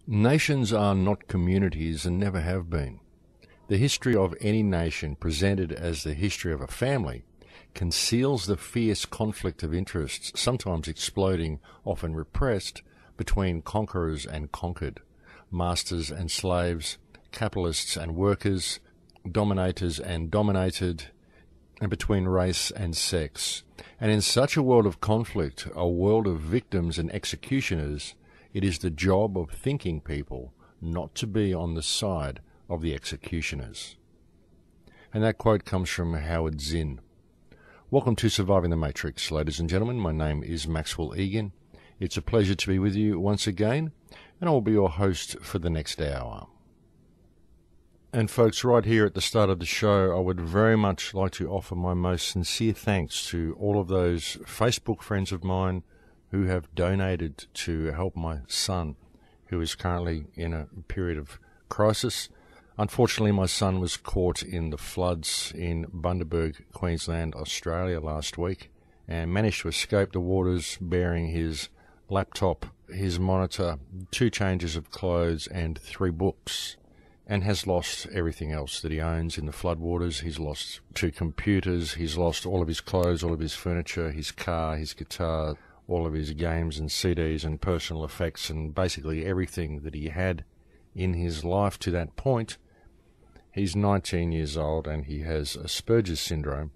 Nations are not communities and never have been. The history of any nation, presented as the history of a family, conceals the fierce conflict of interests, sometimes exploding, often repressed, between conquerors and conquered, masters and slaves, capitalists and workers, dominators and dominated, and between race and sex. And in such a world of conflict, a world of victims and executioners, it is the job of thinking people not to be on the side of the executioners. And that quote comes from Howard Zinn. Welcome to Surviving the Matrix, ladies and gentlemen. My name is Maxwell Egan. It's a pleasure to be with you once again, and I will be your host for the next hour. And folks, right here at the start of the show, I would very much like to offer my most sincere thanks to all of those Facebook friends of mine who have donated to help my son, who is currently in a period of crisis. Unfortunately, my son was caught in the floods in Bundaberg, Queensland, Australia last week, and managed to escape the waters bearing his laptop, his monitor, 2 changes of clothes and 3 books, and has lost everything else that he owns in the floodwaters. He's lost 2 computers, he's lost all of his clothes, all of his furniture, his car, his guitar, all of his games and CDs and personal effects, and basically everything that he had in his life to that point. He's 19 years old and he has Asperger's syndrome,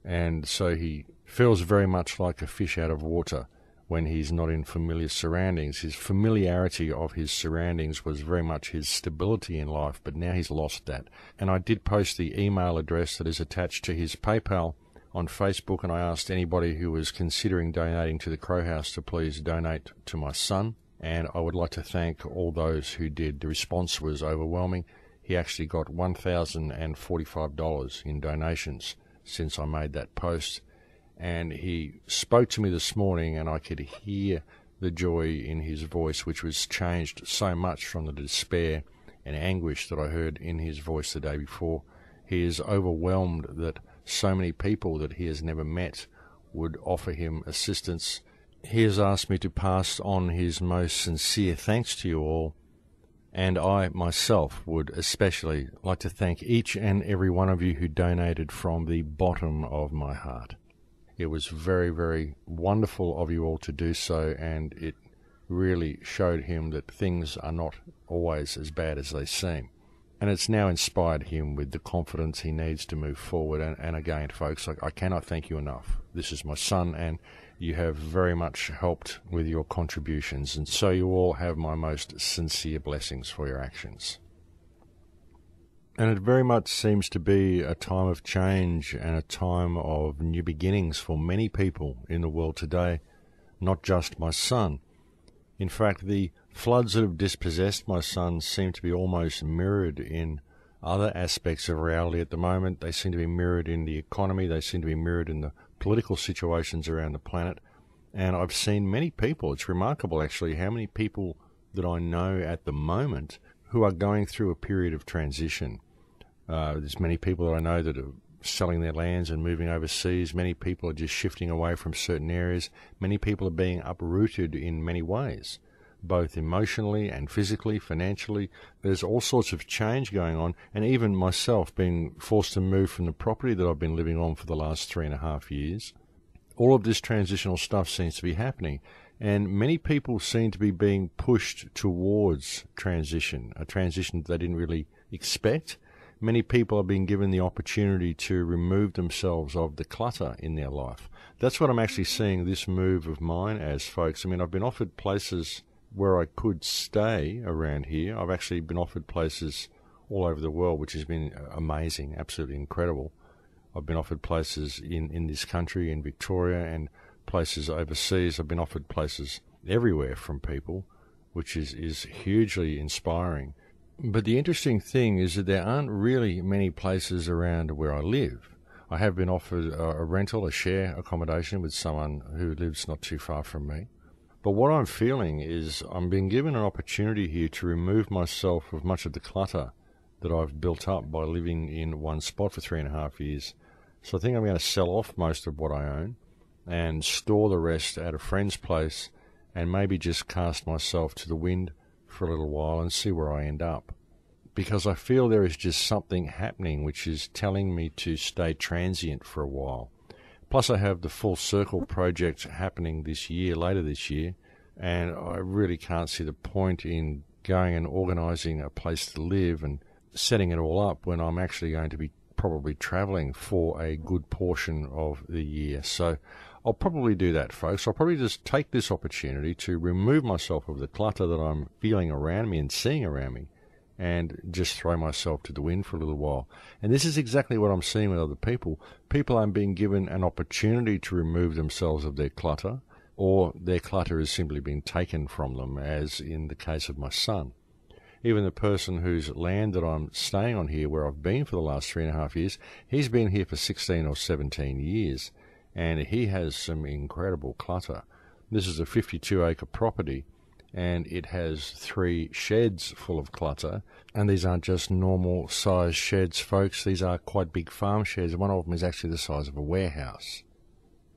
and so he feels very much like a fish out of water when he's not in familiar surroundings. His familiarity of his surroundings was very much his stability in life, but now he's lost that. And I did post the email address that is attached to his PayPal on Facebook, and I asked anybody who was considering donating to the Crow House to please donate to my son, and I would like to thank all those who did. The response was overwhelming. He actually got $1,045 in donations since I made that post, and he spoke to me this morning, and I could hear the joy in his voice, which was changed so much from the despair and anguish that I heard in his voice the day before. He is overwhelmed that so many people that he has never met would offer him assistance. He has asked me to pass on his most sincere thanks to you all, and I myself would especially like to thank each and every one of you who donated from the bottom of my heart. It was very, very wonderful of you all to do so, and it really showed him that things are not always as bad as they seem. And it's now inspired him with the confidence he needs to move forward. And again, folks, I cannot thank you enough. This is my son, and you have very much helped with your contributions. And so you all have my most sincere blessings for your actions. And it very much seems to be a time of change and a time of new beginnings for many people in the world today, not just my son. In fact, the floods that have dispossessed my son seem to be almost mirrored in other aspects of reality at the moment. They seem to be mirrored in the economy. They seem to be mirrored in the political situations around the planet. And I've seen many people, it's remarkable actually, how many people that I know at the moment who are going through a period of transition. There's many people that I know that are selling their lands and moving overseas. Many people are just shifting away from certain areas. Many people are being uprooted in many ways, both emotionally and physically, financially. There's all sorts of change going on, and even myself being forced to move from the property that I've been living on for the last 3.5 years. All of this transitional stuff seems to be happening, and many people seem to be being pushed towards transition, a transition that they didn't really expect. Many people are being given the opportunity to remove themselves of the clutter in their life. That's what I'm actually seeing this move of mine as, folks. I mean, I've been offered places where I could stay around here. I've actually been offered places all over the world, which has been amazing, absolutely incredible. I've been offered places in this country, in Victoria, and places overseas. I've been offered places everywhere from people, which is hugely inspiring. But the interesting thing is that there aren't really many places around where I live. I have been offered a rental, a share accommodation with someone who lives not too far from me. But what I'm feeling is I'm being given an opportunity here to remove myself of much of the clutter that I've built up by living in one spot for 3.5 years. So I think I'm going to sell off most of what I own and store the rest at a friend's place and maybe just cast myself to the wind for a little while and see where I end up. Because I feel there is just something happening which is telling me to stay transient for a while. Plus I have the Full Circle project happening this year, later this year, and I really can't see the point in going and organising a place to live and setting it all up when I'm actually going to be probably travelling for a good portion of the year. So I'll probably do that, folks. I'll probably just take this opportunity to remove myself of the clutter that I'm feeling around me and seeing around me, and just throw myself to the wind for a little while. And this is exactly what I'm seeing with other people. People aren't being given an opportunity to remove themselves of their clutter, or their clutter is simply being taken from them, as in the case of my son. Even the person whose land that I'm staying on here, where I've been for the last 3.5 years, he's been here for 16 or 17 years, and he has some incredible clutter. This is a 52-acre property, and it has 3 sheds full of clutter, and these aren't just normal size sheds, folks. These are quite big farm sheds. One of them is actually the size of a warehouse.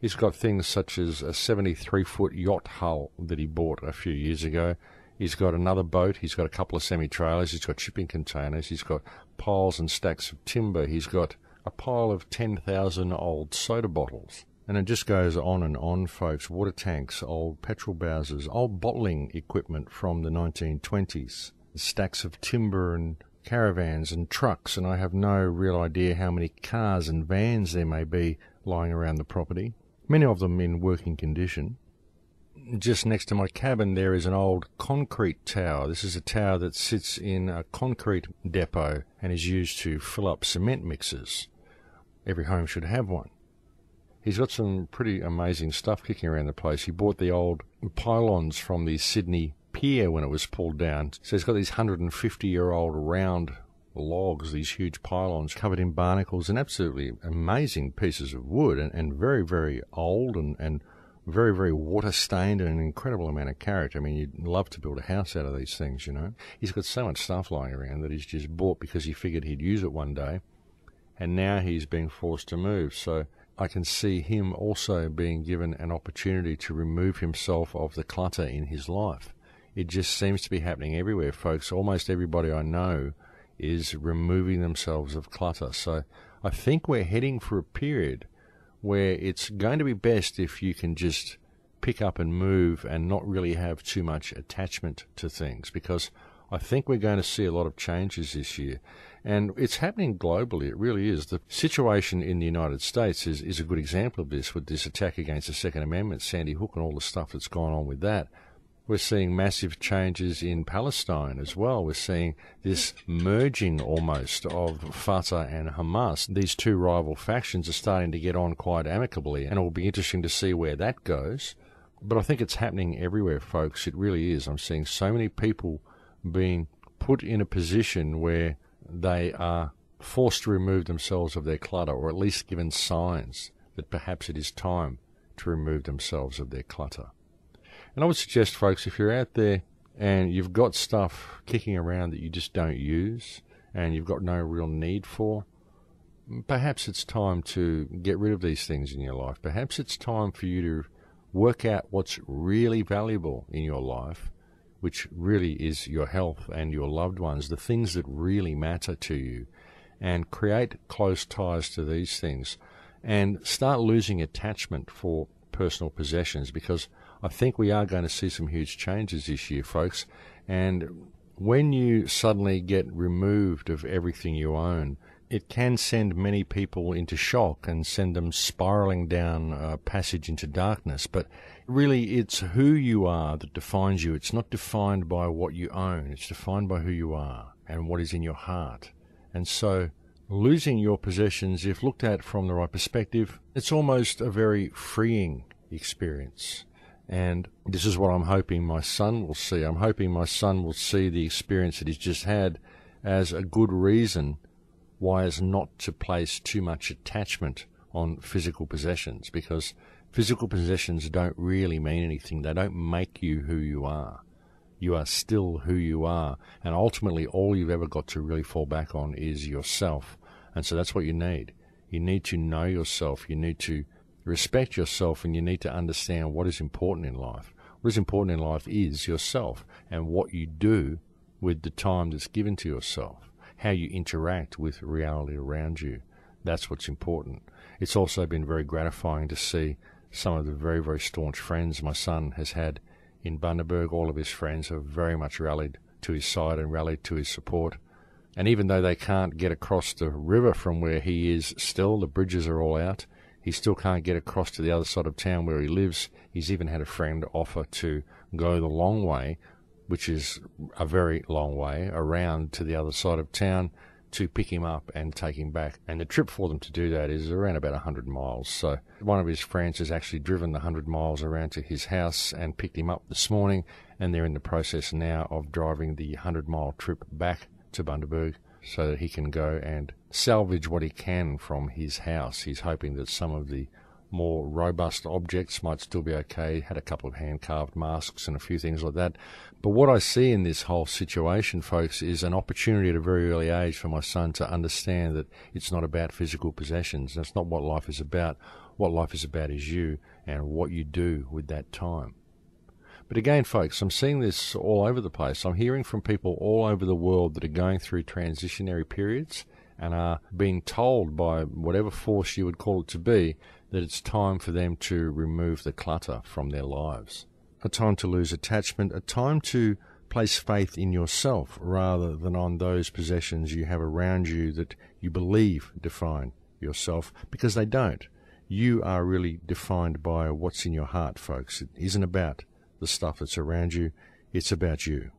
He's got things such as a 73-foot yacht hull that he bought a few years ago. He's got another boat. He's got a couple of semi-trailers. He's got shipping containers. He's got piles and stacks of timber. He's got a pile of 10,000 old soda bottles. And it just goes on and on, folks. Water tanks, old petrol bowsers, old bottling equipment from the 1920s, stacks of timber and caravans and trucks, and I have no real idea how many cars and vans there may be lying around the property, many of them in working condition. Just next to my cabin there is an old concrete tower. This is a tower that sits in a concrete depot and is used to fill up cement mixers. Every home should have one. He's got some pretty amazing stuff kicking around the place. He bought the old pylons from the Sydney pier when it was pulled down. So he's got these 150-year-old round logs, these huge pylons covered in barnacles, and absolutely amazing pieces of wood, and very, very old and very, very water-stained, and an incredible amount of character. I mean, you'd love to build a house out of these things, you know. He's got so much stuff lying around that he's just bought because he figured he'd use it one day, and now he's being forced to move. So I can see him also being given an opportunity to remove himself of the clutter in his life. It just seems to be happening everywhere, folks. Almost everybody I know is removing themselves of clutter. So I think we're heading for a period where it's going to be best if you can just pick up and move and not really have too much attachment to things, because I think we're going to see a lot of changes this year. And it's happening globally, it really is. The situation in the United States is a good example of this, with this attack against the Second Amendment, Sandy Hook and all the stuff that's gone on with that. We're seeing massive changes in Palestine as well. We're seeing this merging almost of Fatah and Hamas. These two rival factions are starting to get on quite amicably, and it will be interesting to see where that goes. But I think it's happening everywhere, folks. It really is. I'm seeing so many people being put in a position where they are forced to remove themselves of their clutter, or at least given signs that perhaps it is time to remove themselves of their clutter. And I would suggest, folks, if you're out there and you've got stuff kicking around that you just don't use and you've got no real need for, perhaps it's time to get rid of these things in your life. Perhaps it's time for you to work out what's really valuable in your life, which really is your health and your loved ones, the things that really matter to you, and create close ties to these things and start losing attachment for personal possessions, because I think we are going to see some huge changes this year, folks. And when you suddenly get removed of everything you own, it can send many people into shock and send them spiraling down a passage into darkness. But really, it's who you are that defines you. It's not defined by what you own. It's defined by who you are and what is in your heart. And so losing your possessions, if looked at from the right perspective, it's almost a very freeing experience. And this is what I'm hoping my son will see. I'm hoping my son will see the experience that he's just had as a good reason why is not to place too much attachment on physical possessions, because physical possessions don't really mean anything. They don't make you who you are. You are still who you are. And ultimately, all you've ever got to really fall back on is yourself. And so that's what you need. You need to know yourself. You need to respect yourself, and you need to understand what is important in life. What is important in life is yourself and what you do with the time that's given to yourself, how you interact with reality around you. That's what's important. It's also been very gratifying to see some of the very, very staunch friends my son has had in Bundaberg. All of his friends have very much rallied to his side and rallied to his support. And even though they can't get across the river from where he is still, the bridges are all out, he still can't get across to the other side of town where he lives. He's even had a friend offer to go the long way, which is a very long way, around to the other side of town to pick him up and take him back. And the trip for them to do that is around about 100 miles. So one of his friends has actually driven the 100 miles around to his house and picked him up this morning, and they're in the process now of driving the 100-mile trip back to Bundaberg so that he can go and salvage what he can from his house. He's hoping that some of the more robust objects might still be okay. Had a couple of hand-carved masks and a few things like that. But what I see in this whole situation, folks, is an opportunity at a very early age for my son to understand that it's not about physical possessions. That's not what life is about. What life is about is you and what you do with that time. But again, folks, I'm seeing this all over the place. I'm hearing from people all over the world that are going through transitionary periods and are being told by whatever force you would call it to be that it's time for them to remove the clutter from their lives. A time to lose attachment, a time to place faith in yourself rather than on those possessions you have around you that you believe define yourself, because they don't. You are really defined by what's in your heart, folks. It isn't about the stuff that's around you, it's about you.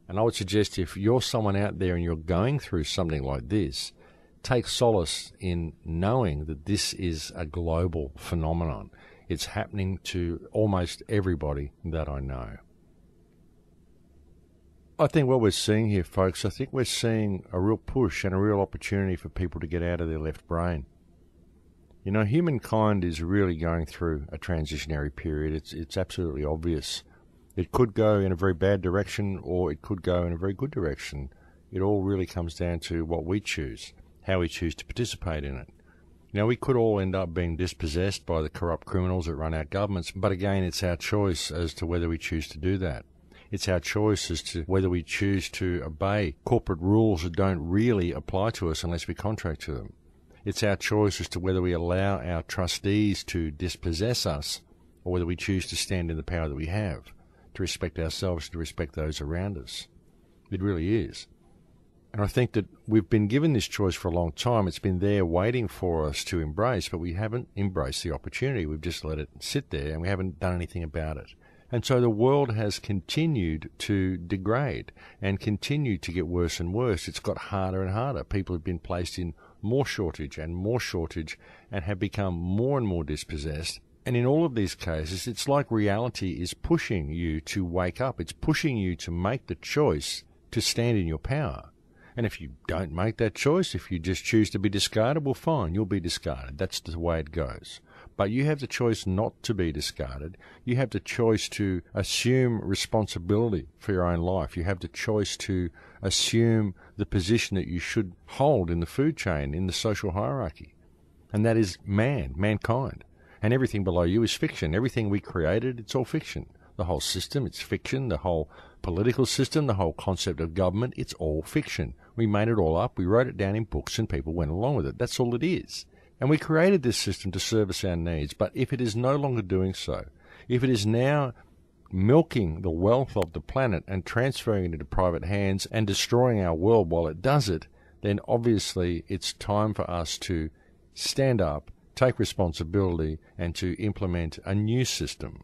And I would suggest if you're someone out there and you're going through something like this, take solace in knowing that this is a global phenomenon. It's happening to almost everybody that I know. I think what we're seeing here, folks, I think we're seeing a real push and a real opportunity for people to get out of their left brain. You know, humankind is really going through a transitionary period. It's absolutely obvious. It could go in a very bad direction or it could go in a very good direction. It all really comes down to what we choose, how we choose to participate in it. Now, we could all end up being dispossessed by the corrupt criminals that run our governments, but again, it's our choice as to whether we choose to do that. It's our choice as to whether we choose to obey corporate rules that don't really apply to us unless we contract to them. It's our choice as to whether we allow our trustees to dispossess us or whether we choose to stand in the power that we have, to respect ourselves, to respect those around us. It really is. And I think that we've been given this choice for a long time. It's been there waiting for us to embrace, but we haven't embraced the opportunity. We've just let it sit there and we haven't done anything about it. And so the world has continued to degrade and continued to get worse and worse. It's got harder and harder. People have been placed in more shortage and have become more and more dispossessed. And in all of these cases, it's like reality is pushing you to wake up. It's pushing you to make the choice to stand in your power. And if you don't make that choice, if you just choose to be discarded, well, fine, you'll be discarded. That's the way it goes. But you have the choice not to be discarded. You have the choice to assume responsibility for your own life. You have the choice to assume the position that you should hold in the food chain, in the social hierarchy. And that is mankind. And everything below you is fiction. Everything we created, it's all fiction. The whole system, it's fiction. The whole political system, the whole concept of government, it's all fiction. We made it all up. We wrote it down in books and people went along with it. That's all it is. And we created this system to service our needs. But if it is no longer doing so, if it is now milking the wealth of the planet and transferring it into private hands and destroying our world while it does it, then obviously it's time for us to stand up, take responsibility, and to implement a new system.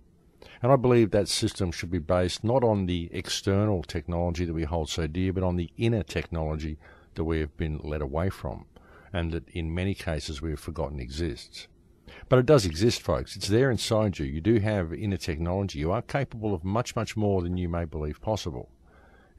And I believe that system should be based not on the external technology that we hold so dear, but on the inner technology that we have been led away from, and that in many cases we have forgotten exists. But it does exist, folks. It's there inside you. You do have inner technology. You are capable of much, much more than you may believe possible.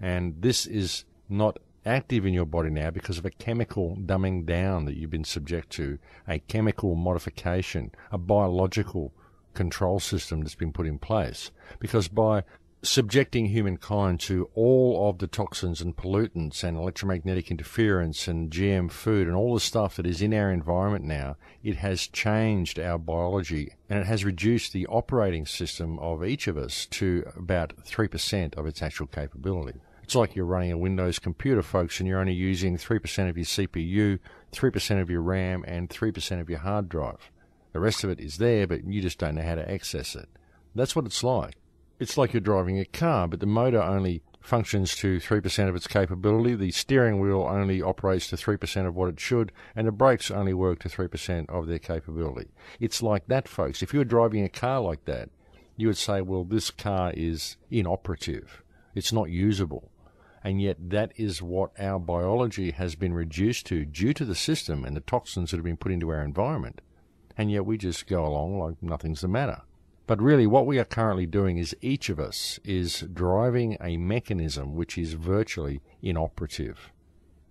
And this is not active in your body now because of a chemical dumbing down that you've been subject to, a chemical modification, a biological control system that's been put in place. Because by subjecting humankind to all of the toxins and pollutants and electromagnetic interference and GM food and all the stuff that is in our environment now, it has changed our biology, and it has reduced the operating system of each of us to about 3% of its actual capability. It's like you're running a Windows computer, folks, and you're only using 3% of your CPU, 3% of your RAM, and 3% of your hard drive. The rest of it is there, but you just don't know how to access it. That's what it's like. It's like you're driving a car, but the motor only functions to 3% of its capability, the steering wheel only operates to 3% of what it should, and the brakes only work to 3% of their capability. It's like that, folks. If you were driving a car like that, you would say, well, this car is inoperative. It's not usable. And yet that is what our biology has been reduced to due to the system and the toxins that have been put into our environment. And yet we just go along like nothing's the matter. But really what we are currently doing is each of us is driving a mechanism which is virtually inoperative.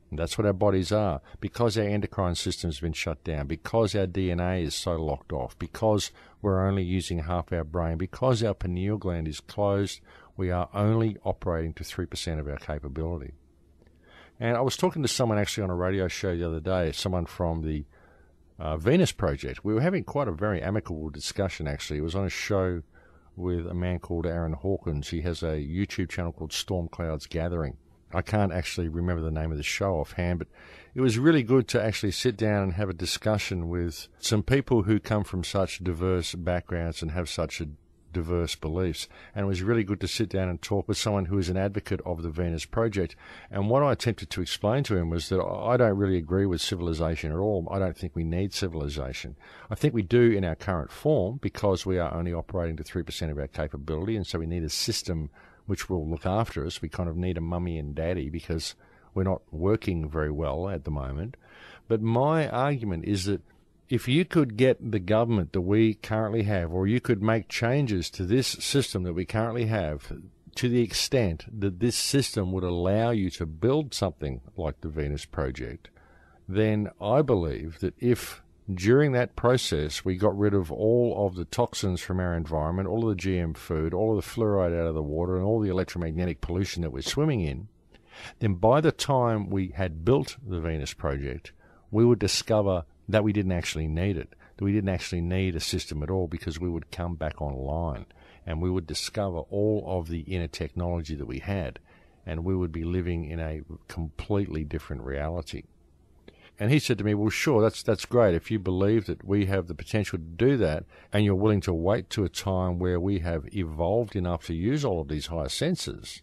And that's what our bodies are. Because our endocrine system has been shut down, because our DNA is so locked off, because we're only using half our brain, because our pineal gland is closed, we are only operating to 3% of our capability. And I was talking to someone actually on a radio show the other day, someone from the Venus Project. We were having quite a very amicable discussion, actually. It was on a show with a man called Aaron Hawkins. He has a YouTube channel called Storm Clouds Gathering. I can't actually remember the name of the show offhand, but it was really good to actually sit down and have a discussion with some people who come from such diverse backgrounds and have such diverse beliefs. And it was really good to sit down and talk with someone who is an advocate of the Venus Project. And what I attempted to explain to him was that I don't really agree with civilization at all. I don't think we need civilization. I think we do in our current form because we are only operating to 3% of our capability, and so we need a system which will look after us. We kind of need a mummy and daddy because we're not working very well at the moment. But my argument is that if you could get the government that we currently have, or you could make changes to this system that we currently have to the extent that this system would allow you to build something like the Venus Project, then I believe that if during that process we got rid of all of the toxins from our environment, all of the GM food, all of the fluoride out of the water, and all the electromagnetic pollution that we're swimming in, then by the time we had built the Venus Project, we would discover that we didn't actually need it, that we didn't actually need a system at all, because we would come back online and we would discover all of the inner technology that we had, and we would be living in a completely different reality. And he said to me, well, sure, that's great. If you believe that we have the potential to do that and you're willing to wait to a time where we have evolved enough to use all of these higher senses,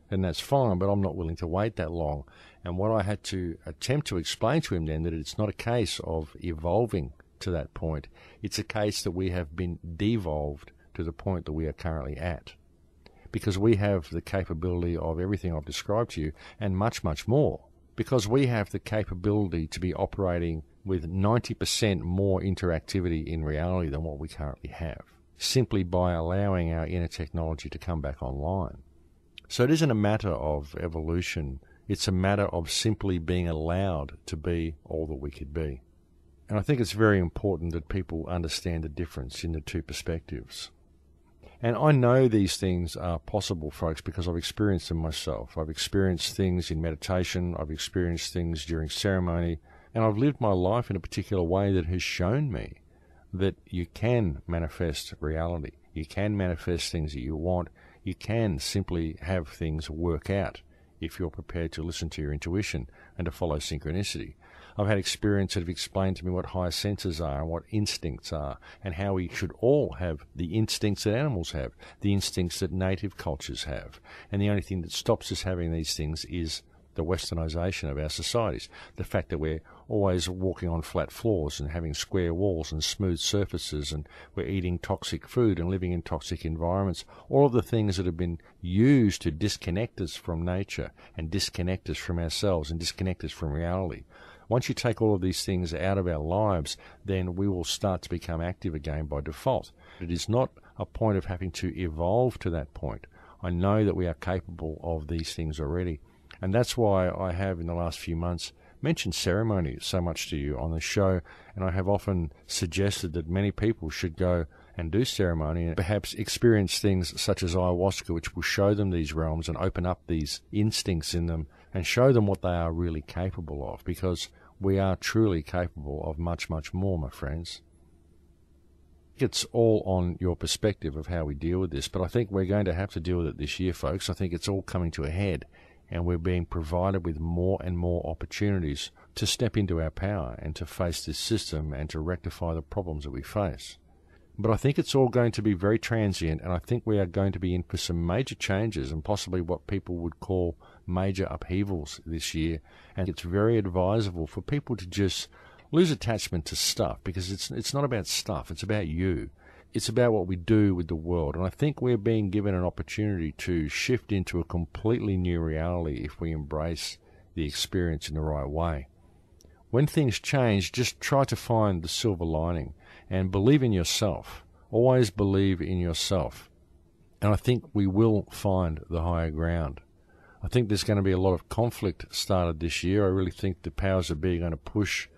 then that's fine, but I'm not willing to wait that long. And what I had to attempt to explain to him then, that it's not a case of evolving to that point. It's a case that we have been devolved to the point that we are currently at. Because we have the capability of everything I've described to you and much, much more. Because we have the capability to be operating with 90% more interactivity in reality than what we currently have, simply by allowing our inner technology to come back online. So it isn't a matter of evolution. It's a matter of simply being allowed to be all that we could be. And I think it's very important that people understand the difference in the two perspectives. And I know these things are possible, folks, because I've experienced them myself. I've experienced things in meditation, I've experienced things during ceremony, and I've lived my life in a particular way that has shown me that you can manifest reality. You can manifest things that you want. You can simply have things work out if you're prepared to listen to your intuition and to follow synchronicity. I've had experience that have explained to me what higher senses are and what instincts are, and how we should all have the instincts that animals have, the instincts that native cultures have. And the only thing that stops us having these things is the westernization of our societies. The fact that we're always walking on flat floors and having square walls and smooth surfaces, and we're eating toxic food and living in toxic environments. All of the things that have been used to disconnect us from nature and disconnect us from ourselves and disconnect us from reality. Once you take all of these things out of our lives, then we will start to become active again by default. It is not a point of having to evolve to that point. I know that we are capable of these things already. And that's why I have, in the last few months, mentioned ceremony so much to you on the show, and I have often suggested that many people should go and do ceremony and perhaps experience things such as ayahuasca, which will show them these realms and open up these instincts in them and show them what they are really capable of, because we are truly capable of much, much more, my friends. It's all on your perspective of how we deal with this, but I think we're going to have to deal with it this year, folks. I think it's all coming to a head, and we're being provided with more and more opportunities to step into our power and to face this system and to rectify the problems that we face. But I think it's all going to be very transient, and I think we are going to be in for some major changes and possibly what people would call major upheavals this year. And it's very advisable for people to just lose attachment to stuff, because it's not about stuff, it's about you. It's about what we do with the world. And I think we're being given an opportunity to shift into a completely new reality if we embrace the experience in the right way. When things change, just try to find the silver lining and believe in yourself. Always believe in yourself. And I think we will find the higher ground. I think there's going to be a lot of conflict started this year. I really think the powers that be are going to push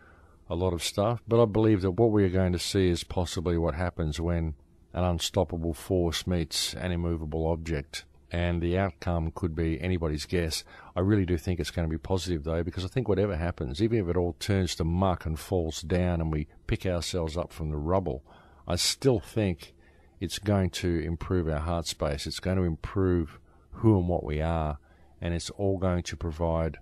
a lot of stuff, but I believe that what we are going to see is possibly what happens when an unstoppable force meets an immovable object, and the outcome could be anybody's guess. I really do think it's going to be positive, though, because I think whatever happens, even if it all turns to muck and falls down and we pick ourselves up from the rubble, I still think it's going to improve our heart space. It's going to improve who and what we are, and it's all going to provide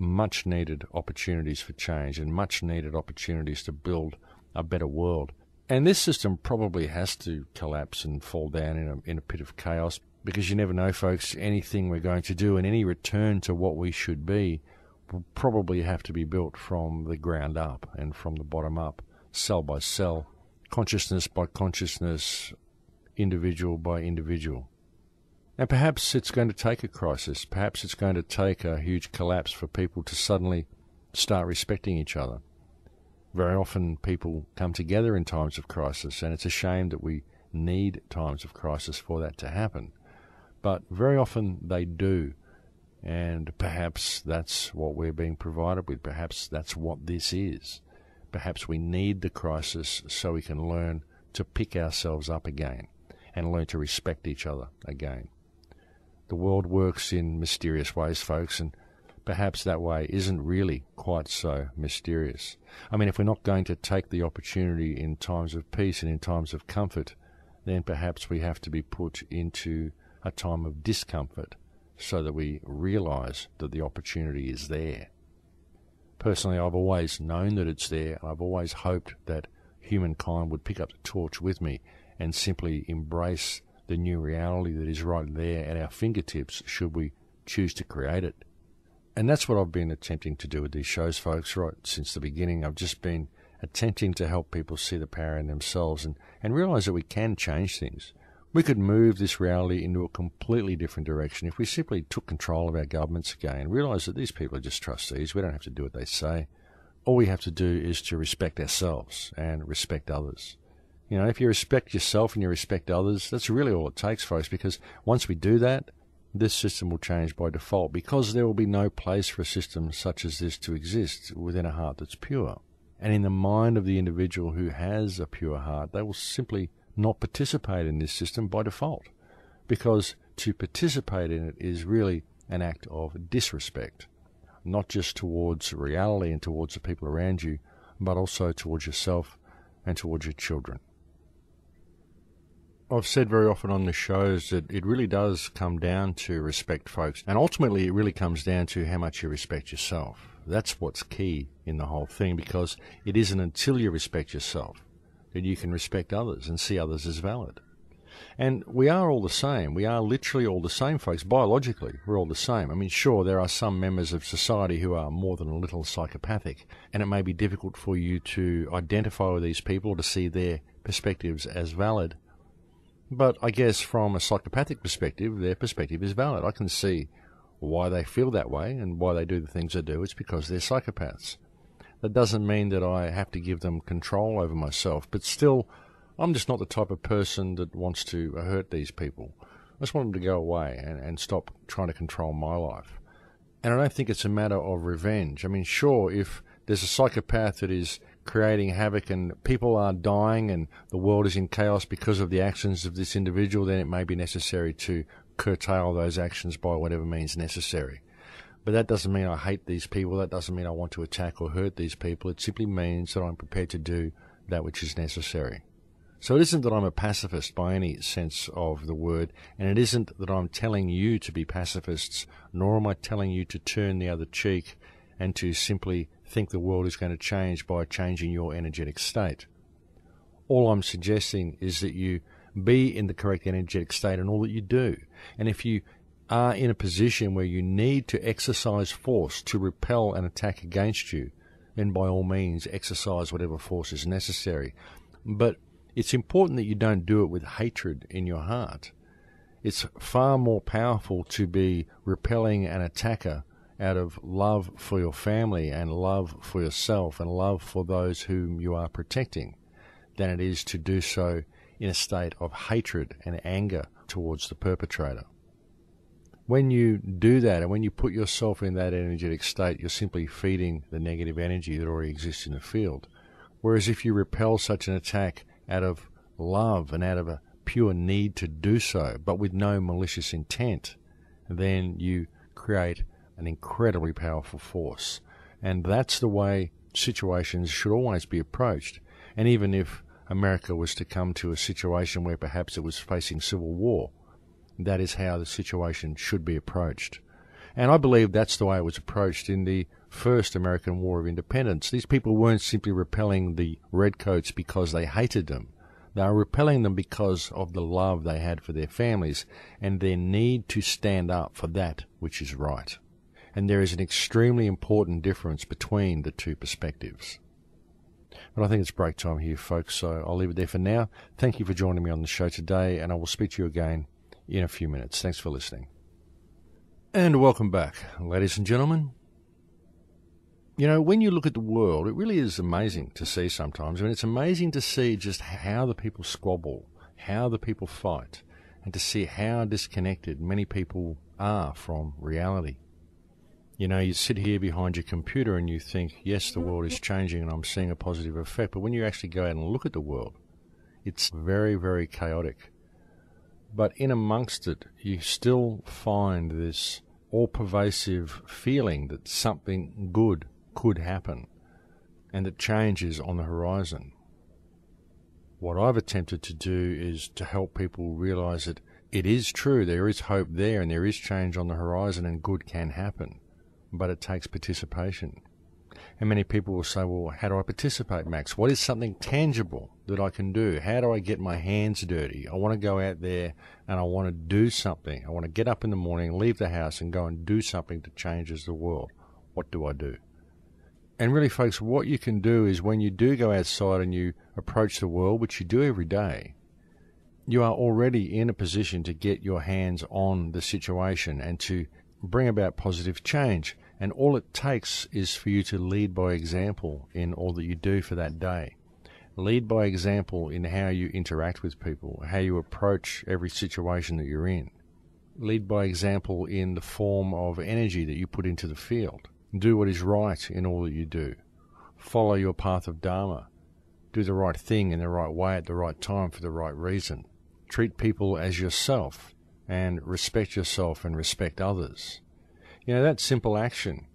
much needed opportunities for change and much needed opportunities to build a better world. And this system probably has to collapse and fall down in a pit of chaos, because you never know, folks. Anything we're going to do and any return to what we should be will probably have to be built from the ground up and from the bottom up, cell by cell, consciousness by consciousness, individual by individual. And perhaps it's going to take a crisis. Perhaps it's going to take a huge collapse for people to suddenly start respecting each other. Very often people come together in times of crisis, and it's a shame that we need times of crisis for that to happen. But very often they do, and perhaps that's what we're being provided with. Perhaps that's what this is. Perhaps we need the crisis so we can learn to pick ourselves up again and learn to respect each other again. The world works in mysterious ways, folks, and perhaps that way isn't really quite so mysterious. I mean, if we're not going to take the opportunity in times of peace and in times of comfort, then perhaps we have to be put into a time of discomfort so that we realize that the opportunity is there. Personally, I've always known that it's there. I've always hoped that humankind would pick up the torch with me and simply embrace the new reality that is right there at our fingertips should we choose to create it. And that's what I've been attempting to do with these shows, folks, right since the beginning. I've just been attempting to help people see the power in themselves and realize that we can change things. We could move this reality into a completely different direction if we simply took control of our governments again, realize that these people are just trustees. We don't have to do what they say. All we have to do is to respect ourselves and respect others. You know, if you respect yourself and you respect others, that's really all it takes, folks, because once we do that, this system will change by default, because there will be no place for a system such as this to exist within a heart that's pure. And in the mind of the individual who has a pure heart, they will simply not participate in this system by default, because to participate in it is really an act of disrespect, not just towards reality and towards the people around you, but also towards yourself and towards your children. I've said very often on the shows that it really does come down to respect, folks. And ultimately, it really comes down to how much you respect yourself. That's what's key in the whole thing, because it isn't until you respect yourself that you can respect others and see others as valid. And we are all the same. We are literally all the same, folks. Biologically, we're all the same. I mean, sure, there are some members of society who are more than a little psychopathic, and it may be difficult for you to identify with these people, to see their perspectives as valid. But I guess from a psychopathic perspective, their perspective is valid. I can see why they feel that way and why they do the things they do. It's because they're psychopaths. That doesn't mean that I have to give them control over myself, but still, I'm just not the type of person that wants to hurt these people. I just want them to go away and stop trying to control my life. And I don't think it's a matter of revenge. I mean, sure, if there's a psychopath that is creating havoc and people are dying and the world is in chaos because of the actions of this individual, then it may be necessary to curtail those actions by whatever means necessary. But that doesn't mean I hate these people. That doesn't mean I want to attack or hurt these people. It simply means that I'm prepared to do that which is necessary. So it isn't that I'm a pacifist by any sense of the word, and it isn't that I'm telling you to be pacifists, nor am I telling you to turn the other cheek and to simply think the world is going to change by changing your energetic state. All I'm suggesting is that you be in the correct energetic state in all that you do. And if you are in a position where you need to exercise force to repel an attack against you, then by all means exercise whatever force is necessary. But it's important that you don't do it with hatred in your heart. It's far more powerful to be repelling an attacker out of love for your family and love for yourself and love for those whom you are protecting than it is to do so in a state of hatred and anger towards the perpetrator. When you do that and when you put yourself in that energetic state, you're simply feeding the negative energy that already exists in the field. Whereas if you repel such an attack out of love and out of a pure need to do so, but with no malicious intent, then you create an incredibly powerful force. And that's the way situations should always be approached. And even if America was to come to a situation where perhaps it was facing civil war, that is how the situation should be approached. And I believe that's the way it was approached in the first American War of Independence. These people weren't simply repelling the redcoats because they hated them. They were repelling them because of the love they had for their families and their need to stand up for that which is right. And there is an extremely important difference between the two perspectives. But I think it's break time here, folks, so I'll leave it there for now. Thank you for joining me on the show today, and I will speak to you again in a few minutes. Thanks for listening. And welcome back, ladies and gentlemen. You know, when you look at the world, it really is amazing to see sometimes. I mean, it's amazing to see just how the people squabble, how the people fight, and to see how disconnected many people are from reality. You know, you sit here behind your computer and you think, yes, the world is changing and I'm seeing a positive effect. But when you actually go out and look at the world, it's very, very chaotic. But in amongst it, you still find this all-pervasive feeling that something good could happen and that change is on the horizon. What I've attempted to do is to help people realize that it is true, there is hope there and there is change on the horizon and good can happen. But it takes participation. And many people will say, well, how do I participate, Max? What is something tangible that I can do? How do I get my hands dirty? I want to go out there and I want to do something. I want to get up in the morning, leave the house and go and do something that changes the world. What do I do? And really, folks, what you can do is when you do go outside and you approach the world, which you do every day, you are already in a position to get your hands on the situation and to bring about positive change. And all it takes is for you to lead by example in all that you do for that day. Lead by example in how you interact with people, how you approach every situation that you're in. Lead by example in the form of energy that you put into the field. Do what is right in all that you do. Follow your path of Dharma. Do the right thing in the right way at the right time for the right reason. Treat people as yourself and respect yourself and respect others. You know, that simple action,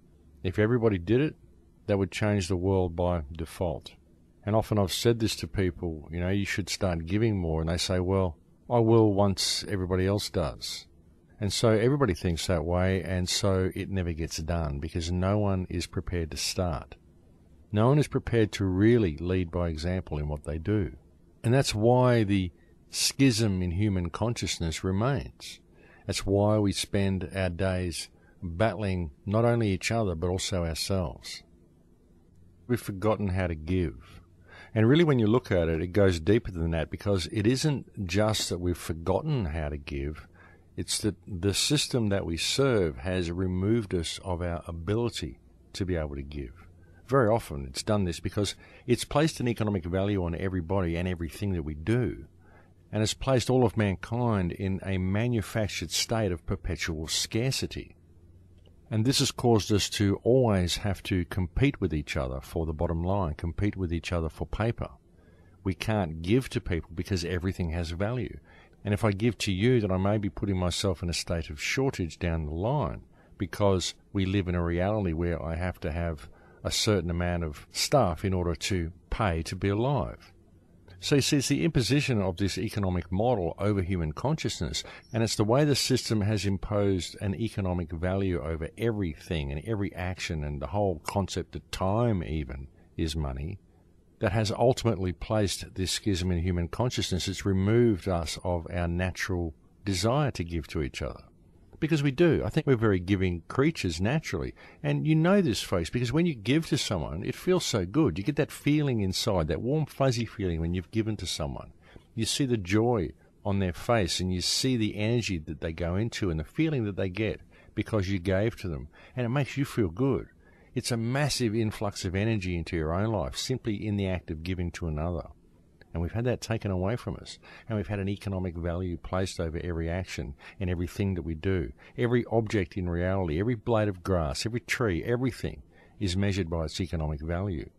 if everybody did it, that would change the world by default. And often I've said this to people, you know, you should start giving more. And they say, well, I will once everybody else does. And so everybody thinks that way, and so it never gets done because no one is prepared to start. No one is prepared to really lead by example in what they do. And that's why the schism in human consciousness remains. That's why we spend our days battling not only each other but also ourselves. We've forgotten how to give. And really when you look at it, it goes deeper than that because it isn't just that we've forgotten how to give, it's that the system that we serve has removed us of our ability to be able to give. Very often it's done this because it's placed an economic value on everybody and everything that we do. And has placed all of mankind in a manufactured state of perpetual scarcity. And this has caused us to always have to compete with each other for the bottom line, compete with each other for paper. We can't give to people because everything has value. And if I give to you, then I may be putting myself in a state of shortage down the line, because we live in a reality where I have to have a certain amount of stuff in order to pay to be alive. So you see, it's the imposition of this economic model over human consciousness, and it's the way the system has imposed an economic value over everything and every action, and the whole concept of time even is money, that has ultimately placed this schism in human consciousness. It's removed us of our natural desire to give to each other. Because we do. I think we're very giving creatures naturally. And you know this, folks, because when you give to someone, it feels so good. You get that feeling inside, that warm, fuzzy feeling when you've given to someone. You see the joy on their face, and you see the energy that they go into and the feeling that they get because you gave to them. And it makes you feel good. It's a massive influx of energy into your own life, simply in the act of giving to another. And we've had that taken away from us. And we've had an economic value placed over every action and everything that we do. Every object in reality, every blade of grass, every tree, everything is measured by its economic value.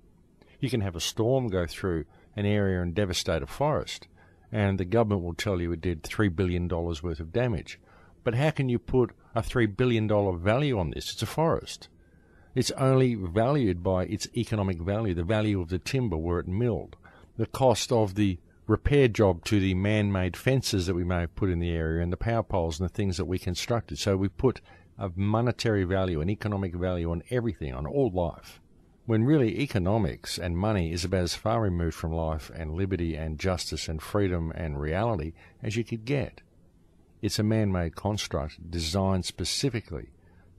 You can have a storm go through an area and devastate a forest, and the government will tell you it did $3 billion worth of damage. But how can you put a $3 billion value on this? It's a forest. It's only valued by its economic value, the value of the timber where it milled, the cost of the repair job to the man-made fences that we may have put in the area, and the power poles and the things that we constructed. So we put a monetary value, an economic value on everything, on all life, when really economics and money is about as far removed from life and liberty and justice and freedom and reality as you could get. It's a man-made construct designed specifically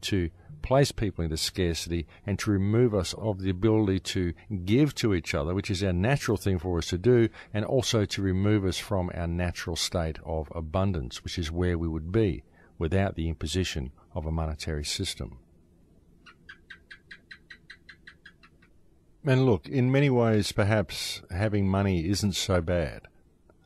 to place people into scarcity and to remove us of the ability to give to each other, which is our natural thing for us to do, and also to remove us from our natural state of abundance, which is where we would be without the imposition of a monetary system. And look, in many ways, perhaps having money isn't so bad.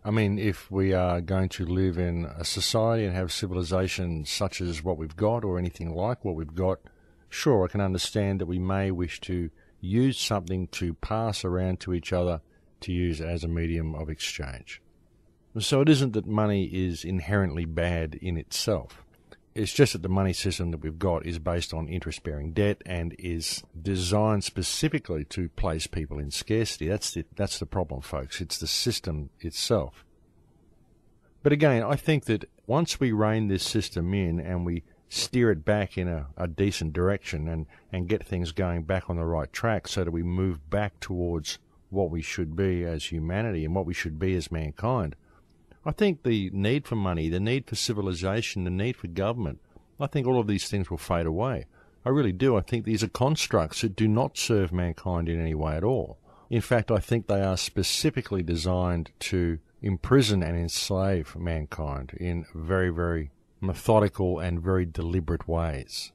I mean, if we are going to live in a society and have civilization such as what we've got, or anything like what we've got, sure, I can understand that we may wish to use something to pass around to each other, to use as a medium of exchange. So it isn't that money is inherently bad in itself. It's just that the money system that we've got is based on interest-bearing debt and is designed specifically to place people in scarcity. That's the problem, folks. It's the system itself. But again, I think that once we rein this system in and we steer it back in a decent direction and get things going back on the right track so that we move back towards what we should be as humanity and what we should be as mankind, I think the need for money, the need for civilization, the need for government, I think all of these things will fade away. I really do. I think these are constructs that do not serve mankind in any way at all. In fact, I think they are specifically designed to imprison and enslave mankind in very, very methodical and very deliberate ways.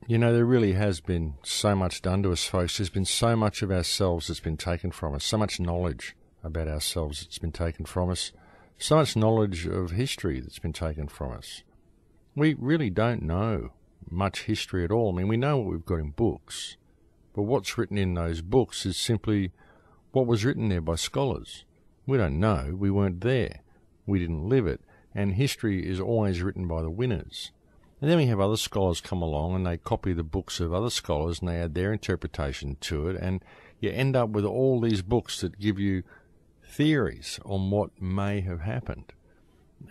You know, there really has been so much done to us, folks. There's been so much of ourselves that's been taken from us, so much knowledge about ourselves that's been taken from us, so much knowledge of history that's been taken from us. We really don't know much history at all. I mean, we know what we've got in books, but what's written in those books is simply what was written there by scholars. We don't know. We weren't there. We didn't live it. And history is always written by the winners. And then we have other scholars come along and they copy the books of other scholars and they add their interpretation to it, and you end up with all these books that give you theories on what may have happened.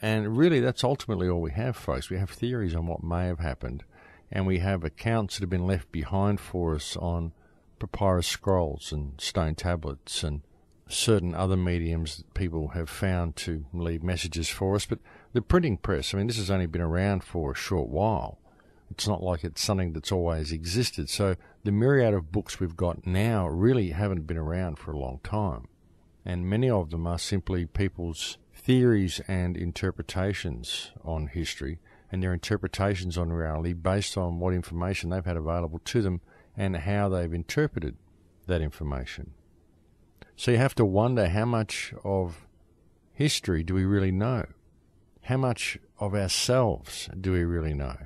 And really, that's ultimately all we have, folks. We have theories on what may have happened, and we have accounts that have been left behind for us on papyrus scrolls and stone tablets and certain other mediums that people have found to leave messages for us. But the printing press, I mean, this has only been around for a short while. It's not like it's something that's always existed. So the myriad of books we've got now really haven't been around for a long time. And many of them are simply people's theories and interpretations on history, and their interpretations on reality based on what information they've had available to them and how they've interpreted that information. So you have to wonder, how much of history do we really know? How much of ourselves do we really know?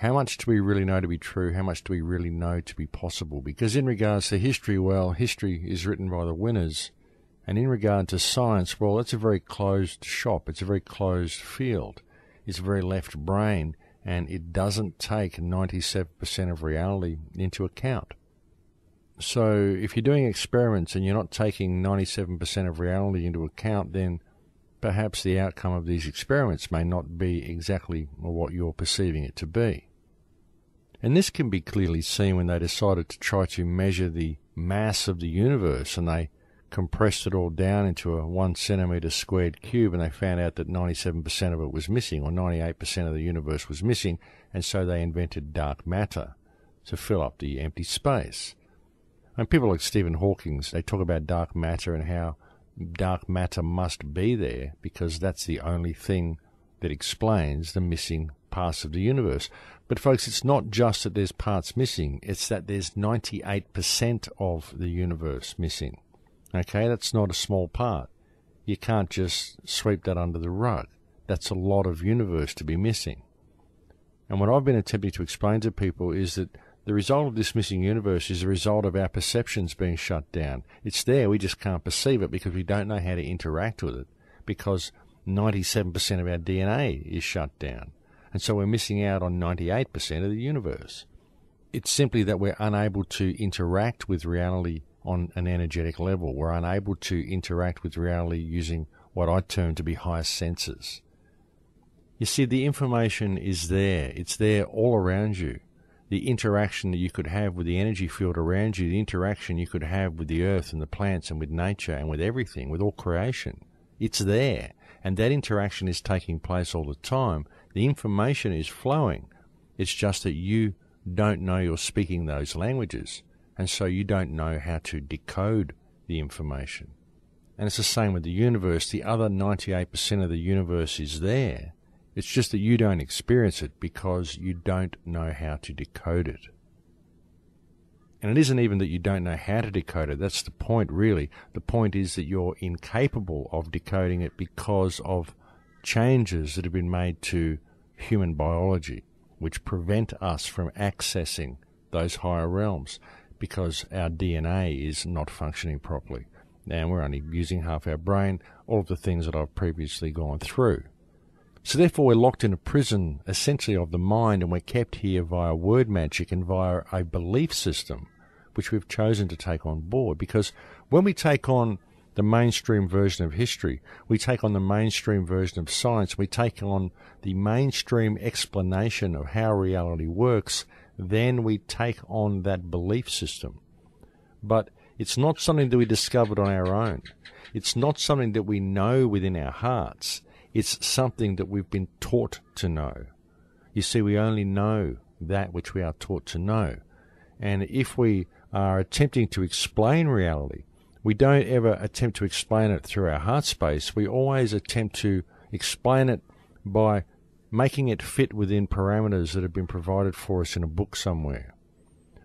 how much do we really know to be true? How much do we really know to be possible? Because in regards to history, well, history is written by the winners. And in regard to science, well, it's a very closed shop. It's a very closed field. It's very left brain, and it doesn't take 97% of reality into account. So if you're doing experiments and you're not taking 97% of reality into account, then perhaps the outcome of these experiments may not be exactly what you're perceiving it to be. And this can be clearly seen when they decided to try to measure the mass of the universe, and they compressed it all down into a 1 centimetre squared cube, and they found out that 97% of it was missing, or 98% of the universe was missing, and so they invented dark matter to fill up the empty space. And people like Stephen Hawking, they talk about dark matter and how dark matter must be there because that's the only thing that explains the missing parts of the universe. But folks, it's not just that there's parts missing, it's that there's 98% of the universe missing. Okay, that's not a small part. You can't just sweep that under the rug. That's a lot of universe to be missing. And what I've been attempting to explain to people is that the result of this missing universe is the result of our perceptions being shut down. It's there, we just can't perceive it because we don't know how to interact with it, because 97% of our DNA is shut down. And so we're missing out on 98% of the universe. It's simply that we're unable to interact with reality on an energetic level. We're unable to interact with reality using what I term to be higher senses. You see, the information is there. It's there all around you. The interaction that you could have with the energy field around you, the interaction you could have with the earth and the plants and with nature and with everything, with all creation, it's there. And that interaction is taking place all the time. The information is flowing. It's just that you don't know you're speaking those languages, and so you don't know how to decode the information. And it's the same with the universe. The other 98% of the universe is there. It's just that you don't experience it because you don't know how to decode it. And it isn't even that you don't know how to decode it. That's the point, really. The point is that you're incapable of decoding it because of changes that have been made to human biology, which prevent us from accessing those higher realms because our DNA is not functioning properly. And we're only using half our brain, all of the things that I've previously gone through. So therefore we're locked in a prison essentially of the mind, and we're kept here via word magic and via a belief system which we've chosen to take on board. Because when we take on the mainstream version of history, we take on the mainstream version of science, we take on the mainstream explanation of how reality works, then we take on that belief system. But it's not something that we discovered on our own. It's not something that we know within our hearts. It's something that we've been taught to know. You see, we only know that which we are taught to know. And if we are attempting to explain reality, we don't ever attempt to explain it through our heart space. We always attempt to explain it by making it fit within parameters that have been provided for us in a book somewhere.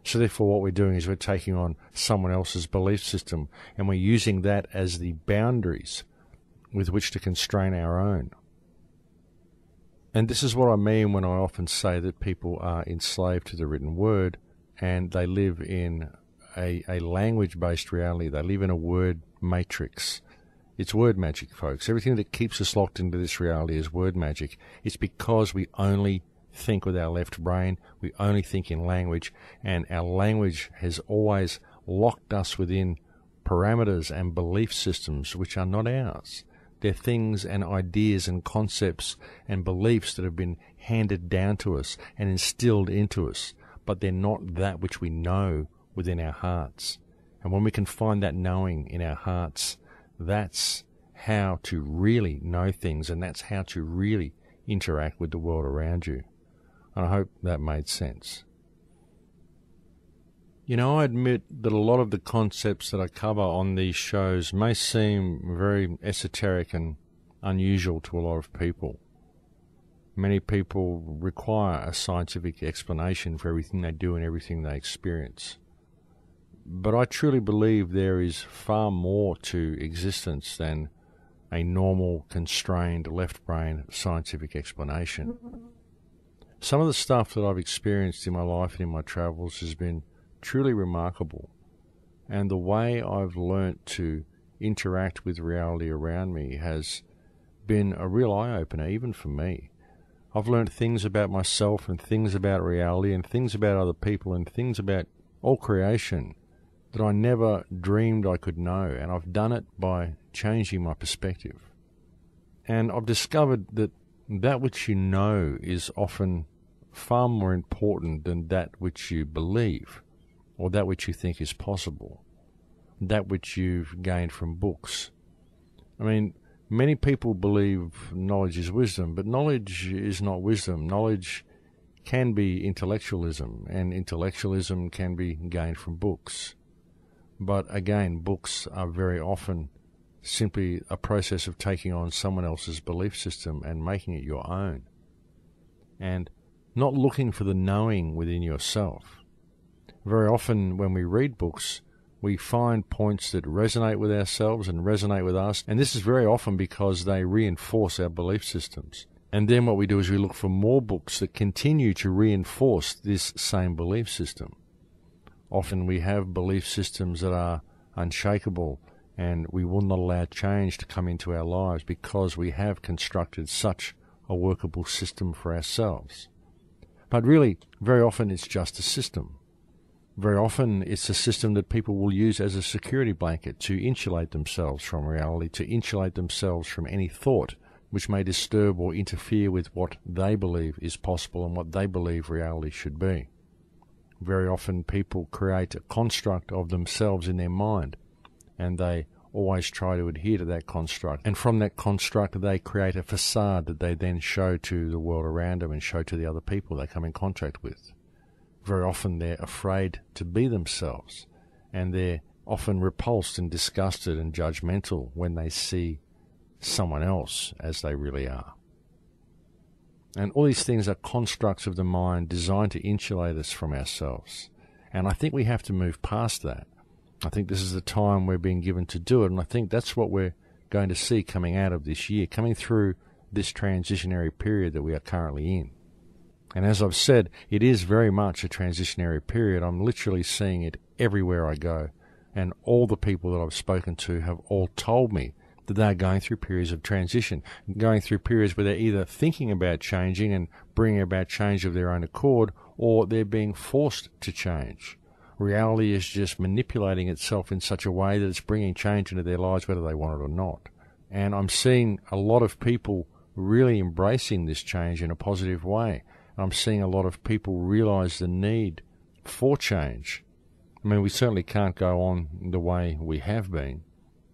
So therefore what we're doing is we're taking on someone else's belief system, and we're using that as the boundaries with which to constrain our own. And this is what I mean when I often say that people are enslaved to the written word, and they live in a language-based reality. They live in a word matrix. It's word magic, folks. Everything that keeps us locked into this reality is word magic. It's because we only think with our left brain, we only think in language, and our language has always locked us within parameters and belief systems which are not ours. They're things and ideas and concepts and beliefs that have been handed down to us and instilled into us, but they're not that which we know within our hearts. And when we can find that knowing in our hearts, that's how to really know things, and that's how to really interact with the world around you. And I hope that made sense. You know, I admit that a lot of the concepts that I cover on these shows may seem very esoteric and unusual to a lot of people. Many people require a scientific explanation for everything they do and everything they experience. But I truly believe there is far more to existence than a normal, constrained, left-brain scientific explanation. Some of the stuff that I've experienced in my life and in my travels has been truly remarkable. And the way I've learnt to interact with reality around me has been a real eye-opener, even for me. I've learned things about myself and things about reality and things about other people and things about all creation that I never dreamed I could know, and I've done it by changing my perspective. And I've discovered that that which you know is often far more important than that which you believe, or that which you think is possible, that which you've gained from books. I mean, many people believe knowledge is wisdom, but knowledge is not wisdom. Knowledge can be intellectualism, and intellectualism can be gained from books. But again, books are very often simply a process of taking on someone else's belief system and making it your own, and not looking for the knowing within yourself. Very often when we read books, we find points that resonate with ourselves and resonate with us, and this is very often because they reinforce our belief systems. And then what we do is we look for more books that continue to reinforce this same belief system. Often we have belief systems that are unshakable, and we will not allow change to come into our lives because we have constructed such a workable system for ourselves. But really, very often it's just a system. Very often it's a system that people will use as a security blanket to insulate themselves from reality, to insulate themselves from any thought which may disturb or interfere with what they believe is possible and what they believe reality should be. Very often people create a construct of themselves in their mind, and they always try to adhere to that construct. And from that construct, they create a facade that they then show to the world around them and show to the other people they come in contact with. Very often they're afraid to be themselves, and they're often repulsed and disgusted and judgmental when they see someone else as they really are. And all these things are constructs of the mind designed to insulate us from ourselves. And I think we have to move past that. I think this is the time we're being given to do it, and I think that's what we're going to see coming out of this year, coming through this transitionary period that we are currently in. And as I've said, it is very much a transitionary period. I'm literally seeing it everywhere I go, and all the people that I've spoken to have all told me that they're going through periods of transition, going through periods where they're either thinking about changing and bringing about change of their own accord, or they're being forced to change. Reality is just manipulating itself in such a way that it's bringing change into their lives whether they want it or not. And I'm seeing a lot of people really embracing this change in a positive way. I'm seeing a lot of people realize the need for change. I mean, we certainly can't go on the way we have been.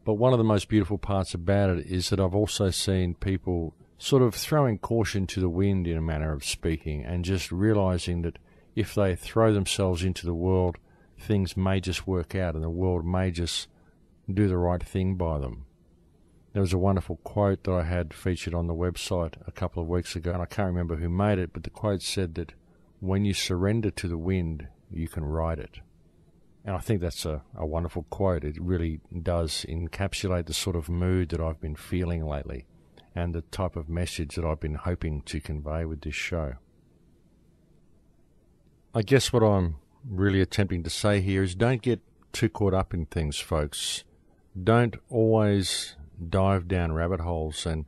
But one of the most beautiful parts about it is that I've also seen people sort of throwing caution to the wind, in a manner of speaking, and just realizing that if they throw themselves into the world, things may just work out and the world may just do the right thing by them. There was a wonderful quote that I had featured on the website a couple of weeks ago, and I can't remember who made it, but the quote said that when you surrender to the wind, you can ride it. And I think that's a wonderful quote. It really does encapsulate the sort of mood that I've been feeling lately and the type of message that I've been hoping to convey with this show. I guess what I'm really attempting to say here is don't get too caught up in things, folks. Don't always dive down rabbit holes and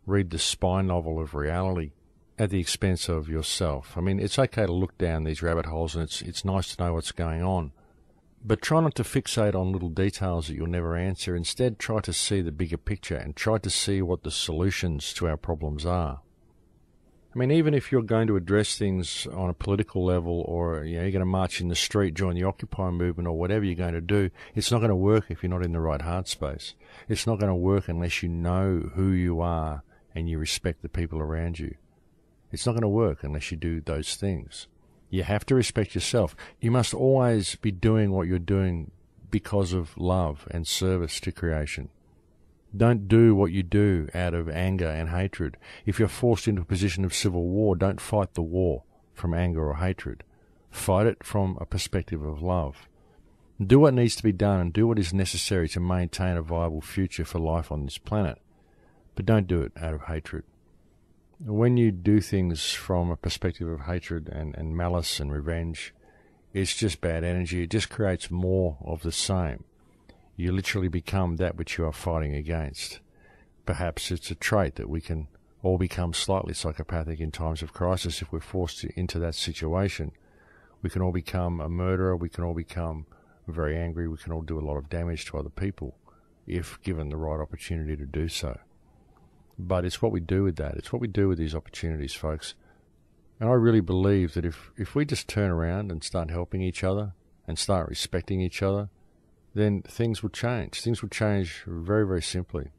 read the spy novel of reality at the expense of yourself. I mean, it's okay to look down these rabbit holes, and it's nice to know what's going on. But try not to fixate on little details that you'll never answer. Instead, try to see the bigger picture and try to see what the solutions to our problems are. I mean, even if you're going to address things on a political level, or you're going to march in the street, join the Occupy movement, or whatever you're going to do, it's not going to work if you're not in the right heart space. It's not going to work unless you know who you are and you respect the people around you. It's not going to work unless you do those things. You have to respect yourself. You must always be doing what you're doing because of love and service to creation. Don't do what you do out of anger and hatred. If you're forced into a position of civil war, don't fight the war from anger or hatred. Fight it from a perspective of love. Do what needs to be done and do what is necessary to maintain a viable future for life on this planet. But don't do it out of hatred. When you do things from a perspective of hatred and malice and revenge, it's just bad energy. It just creates more of the same. You literally become that which you are fighting against. Perhaps it's a trait that we can all become slightly psychopathic in times of crisis if we're forced into that situation. We can all become a murderer, we can all become very angry, we can all do a lot of damage to other people if given the right opportunity to do so. But it's what we do with that. It's what we do with these opportunities, folks. And I really believe that if we just turn around and start helping each other and start respecting each other, then things will change. Things will change very, very simply.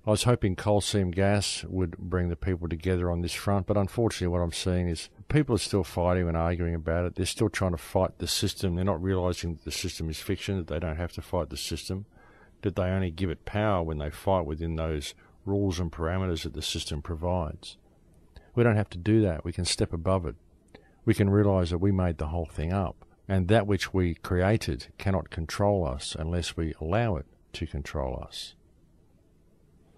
I was hoping coal seam gas would bring the people together on this front, but unfortunately what I'm seeing is people are still fighting and arguing about it. They're still trying to fight the system. They're not realising that the system is fiction, that they don't have to fight the system, that they only give it power when they fight within those rules and parameters that the system provides. We don't have to do that. We can step above it. We can realise that we made the whole thing up, and that which we created cannot control us unless we allow it to control us.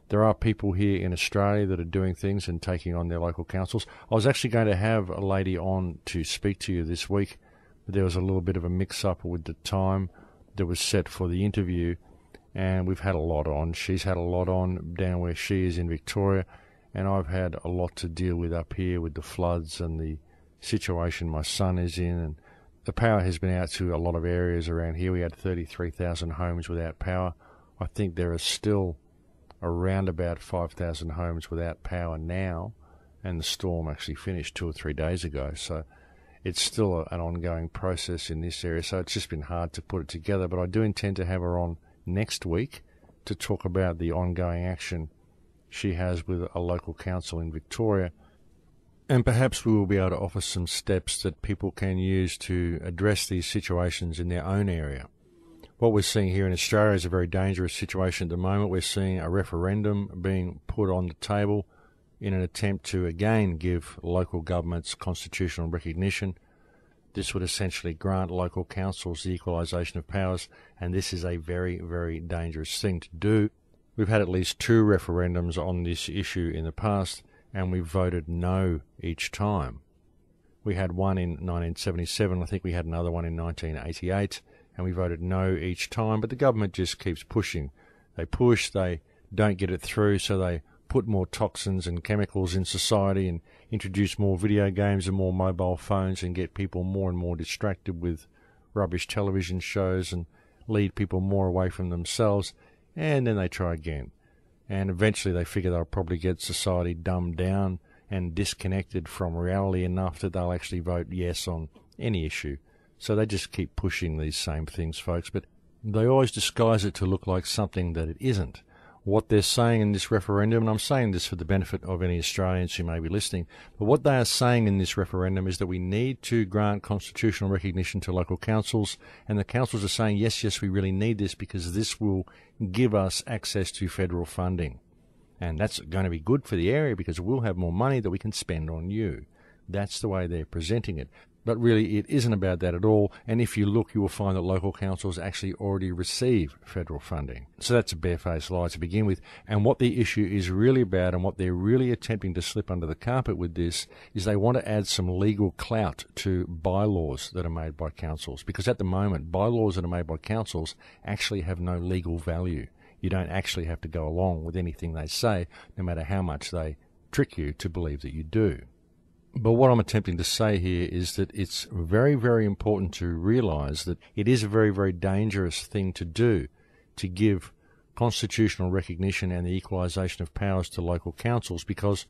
There are people here in Australia that are doing things and taking on their local councils. I was actually going to have a lady on to speak to you this week, but there was a little bit of a mix-up with the time that was set for the interview, and we've had a lot on. She's had a lot on down where she is in Victoria, and I've had a lot to deal with up here with the floods and the situation my son is in, and the power has been out to a lot of areas around here. We had 33,000 homes without power. I think there are still around about 5,000 homes without power now, and the storm actually finished 2 or 3 days ago, so it's still an ongoing process in this area, so it's just been hard to put it together. But I do intend to have her on next week to talk about the ongoing action she has with a local council in Victoria, and perhaps we will be able to offer some steps that people can use to address these situations in their own area. What we're seeing here in Australia is a very dangerous situation at the moment. We're seeing a referendum being put on the table in an attempt to again give local governments constitutional recognition. This would essentially grant local councils the equalisation of powers, and this is a very, very dangerous thing to do. We've had at least 2 referendums on this issue in the past, and we voted no each time. We had one in 1977, I think we had another one in 1988, and we voted no each time, but the government just keeps pushing. They push, they don't get it through, so they put more toxins and chemicals in society and introduce more video games and more mobile phones and get people more and more distracted with rubbish television shows and lead people more away from themselves, and then they try again. And eventually they figure they'll probably get society dumbed down and disconnected from reality enough that they'll actually vote yes on any issue. So they just keep pushing these same things, folks, but they always disguise it to look like something that it isn't. What they're saying in this referendum, and I'm saying this for the benefit of any Australians who may be listening, but what they are saying in this referendum is that we need to grant constitutional recognition to local councils, and the councils are saying, yes, we really need this because this will give us access to federal funding. And that's going to be good for the area because we'll have more money that we can spend on you. That's the way they're presenting it. But really, it isn't about that at all. And if you look, you will find that local councils actually already receive federal funding. So that's a barefaced lie to begin with. And what the issue is really about and what they're really attempting to slip under the carpet with this is they want to add some legal clout to bylaws that are made by councils. Because at the moment, bylaws that are made by councils actually have no legal value. You don't actually have to go along with anything they say, no matter how much they trick you to believe that you do. But what I'm attempting to say here is that it's very, very important to realise that it is a very, very dangerous thing to do, to give constitutional recognition and the equalisation of powers to local councils, because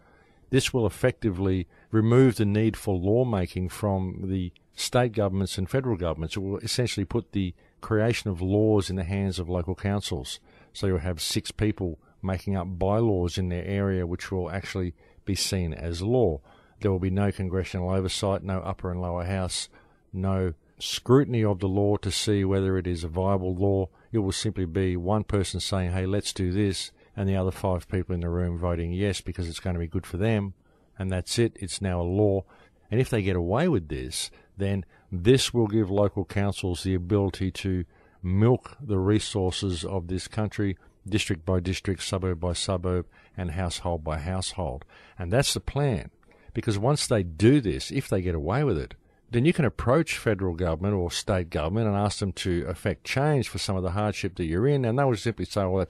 this will effectively remove the need for lawmaking from the state governments and federal governments. It will essentially put the creation of laws in the hands of local councils. So you'll have 6 people making up bylaws in their area which will actually be seen as law. There will be no congressional oversight, no upper and lower house, no scrutiny of the law to see whether it is a viable law. It will simply be one person saying, hey, let's do this, and the other 5 people in the room voting yes because it's going to be good for them, and that's it. It's now a law. And if they get away with this, then this will give local councils the ability to milk the resources of this country district by district, suburb by suburb, and household by household. And that's the plan. Because once they do this, if they get away with it, then you can approach federal government or state government and ask them to effect change for some of the hardship that you're in, and they will simply say, well,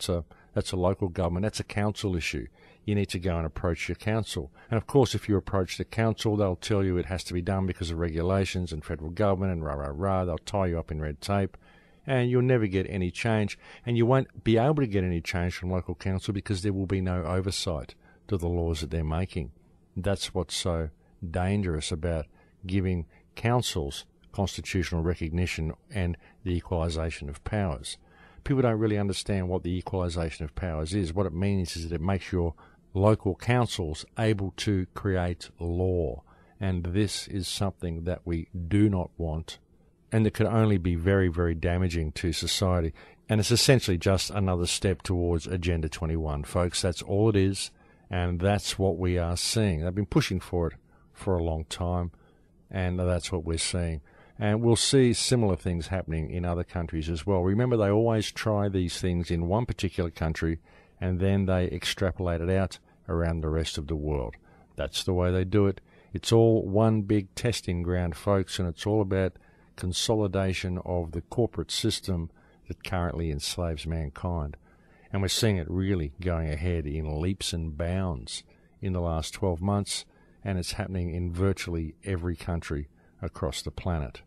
that's a local government, that's a council issue. You need to go and approach your council. And of course, if you approach the council, they'll tell you it has to be done because of regulations and federal government and rah. They'll tie you up in red tape, and you'll never get any change. And you won't be able to get any change from local council because there will be no oversight to the laws that they're making. That's what's so dangerous about giving councils constitutional recognition and the equalisation of powers. People don't really understand what the equalisation of powers is. What it means is that it makes your local councils able to create law. And this is something that we do not want, and it could only be very, very damaging to society. And it's essentially just another step towards Agenda 21, folks. That's all it is, and that's what we are seeing. They've been pushing for it for a long time, and that's what we're seeing. And we'll see similar things happening in other countries as well. Remember, they always try these things in one particular country, and then they extrapolate it out around the rest of the world. That's the way they do it. It's all one big testing ground, folks, and it's all about consolidation of the corporate system that currently enslaves mankind. And we're seeing it really going ahead in leaps and bounds in the last 12 months, and it's happening in virtually every country across the planet.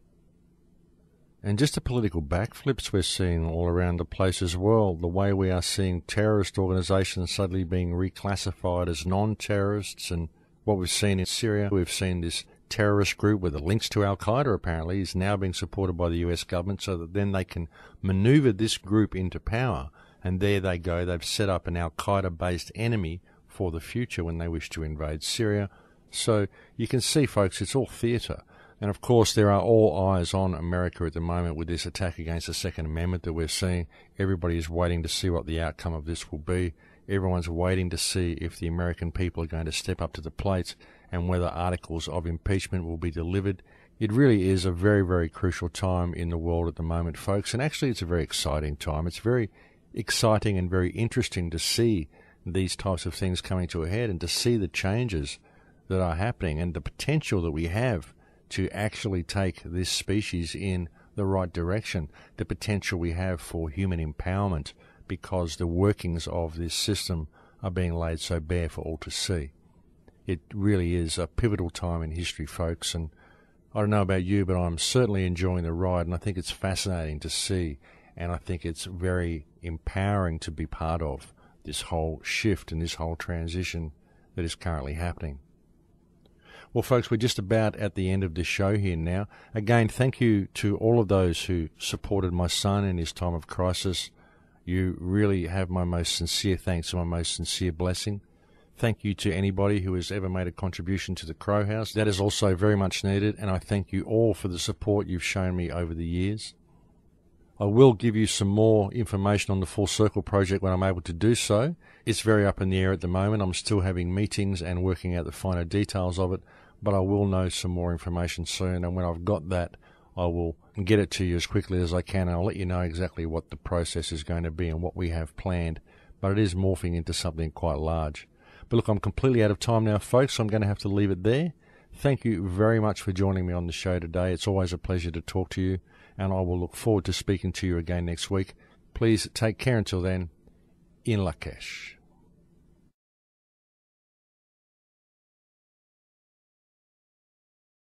And just the political backflips we're seeing all around the place as well, the way we are seeing terrorist organisations suddenly being reclassified as non-terrorists, and what we've seen in Syria, we've seen this terrorist group with the links to Al-Qaeda apparently is now being supported by the US government so that then they can manoeuvre this group into power, and there they go, they've set up an Al-Qaeda-based enemy for the future when they wish to invade Syria. So you can see, folks, it's all theatre. And of course, there are all eyes on America at the moment with this attack against the Second Amendment that we're seeing. Everybody is waiting to see what the outcome of this will be. Everyone's waiting to see if the American people are going to step up to the plate and whether articles of impeachment will be delivered. It really is a very, very crucial time in the world at the moment, folks. And actually, it's a very exciting time. It's very exciting and very interesting to see these types of things coming to a head and to see the changes that are happening and the potential that we have to actually take this species in the right direction, the potential we have for human empowerment because the workings of this system are being laid so bare for all to see. It really is a pivotal time in history, folks, and I don't know about you, but I'm certainly enjoying the ride, and I think it's fascinating to see, and I think it's very empowering to be part of this whole shift and this whole transition that is currently happening. Well, folks, we're just about at the end of this show here now. Again, thank you to all of those who supported my son in his time of crisis. You really have my most sincere thanks and my most sincere blessing. Thank you to anybody who has ever made a contribution to the Crow House. That is also very much needed, and I thank you all for the support you've shown me over the years. I will give you some more information on the Full Circle project when I'm able to do so. It's very up in the air at the moment. I'm still having meetings and working out the finer details of it, but I will know some more information soon, and when I've got that, I will get it to you as quickly as I can, and I'll let you know exactly what the process is going to be and what we have planned, but it is morphing into something quite large. But look, I'm completely out of time now, folks, so I'm going to have to leave it there. Thank you very much for joining me on the show today. It's always a pleasure to talk to you, and I will look forward to speaking to you again next week. Please take care until then. In Lakesh.